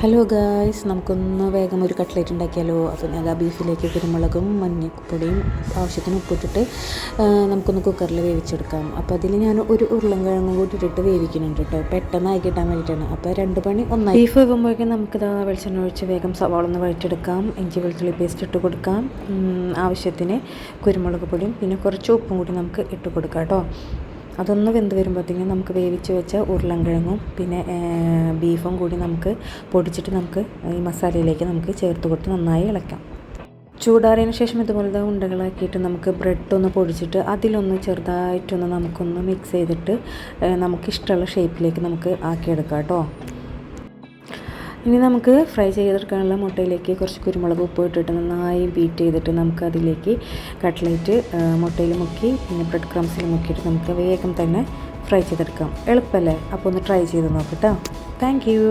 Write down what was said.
Hello guys, നമുക്കൊന്ന് വേഗം ഒരു കട്ട്ലേറ്റ് ഉണ്ടാക്കിയാലോ. അപ്പോൾ ഞാൻ ബീഫിലേക്ക് കുരുമുളകും മഞ്ഞൾപ്പൊടിയും ആവശ്യത്തിന് ഉപ്പിട്ടിട്ട് നമുക്കൊന്ന് കുക്കറിൽ വേവിച്ചെടുക്കാം. അപ്പോൾ അതിൽ ഞാൻ ഒരു ഉരുളൻകിഴങ്ങും കൂടി ഇട്ടിട്ട് വേവിക്കുന്നുണ്ട് കേട്ടോ, പെട്ടെന്നായി കിട്ടാൻ വേണ്ടിയിട്ടാണ്. അപ്പോൾ രണ്ട് പണി ഒന്നായി. ബീഫ് വെക്കുമ്പോഴേക്കും നമുക്കിതാ വെളിച്ചെണ്ണ ഒഴിച്ച് വേഗം സവാള ഒന്ന് വഴറ്റിയെടുക്കാം. ഇഞ്ചി വെളുത്തുള്ളി പേസ്റ്റ് ഇട്ട് കൊടുക്കാം. ആവശ്യത്തിന് കുരുമുളക് പൊടിയും പിന്നെ കുറച്ച് ഉപ്പും കൂടി നമുക്ക് ഇട്ട് കൊടുക്കാം കേട്ടോ. അതൊന്ന് വെന്ത് വരുമ്പോഴത്തേക്കും നമുക്ക് വേവിച്ച് വെച്ച ഉരുളൻകിഴങ്ങും പിന്നെ ബീഫും കൂടി നമുക്ക് പൊടിച്ചിട്ട് നമുക്ക് ഈ മസാലയിലേക്ക് നമുക്ക് ചേർത്ത് കൊടുത്ത് നന്നായി ഇളക്കാം. ചൂടാറിയതിന് ശേഷം ഇതുപോലത്തെ ഉണ്ടകളാക്കിയിട്ട് നമുക്ക് ബ്രെഡ് ഒന്ന് പൊടിച്ചിട്ട് അതിലൊന്ന് ചെറുതായിട്ടൊന്ന് നമുക്കൊന്ന് മിക്സ് ചെയ്തിട്ട് നമുക്കിഷ്ടമുള്ള ഷേപ്പിലേക്ക് നമുക്ക് ആക്കിയെടുക്കാം കേട്ടോ. ഇനി നമുക്ക് ഫ്രൈ ചെയ്തെടുക്കാനുള്ള മുട്ടയിലേക്ക് കുറച്ച് കുരുമുളക് ഉപ്പ് ഇട്ടിട്ട് നന്നായി ബീറ്റ് ചെയ്തിട്ട് നമുക്ക് അതിലേക്ക് കട്ട്ലേറ്റ് മുട്ടയിൽ മുക്കി പിന്നെ ബ്രെഡ് ക്രംസിൽ മുക്കിയിട്ട് നമുക്ക് വേഗം തന്നെ ഫ്രൈ ചെയ്തെടുക്കാം. എളുപ്പമല്ലേ? അപ്പോൾ ഒന്ന് ട്രൈ ചെയ്ത് നോക്കട്ടോ. Thank U.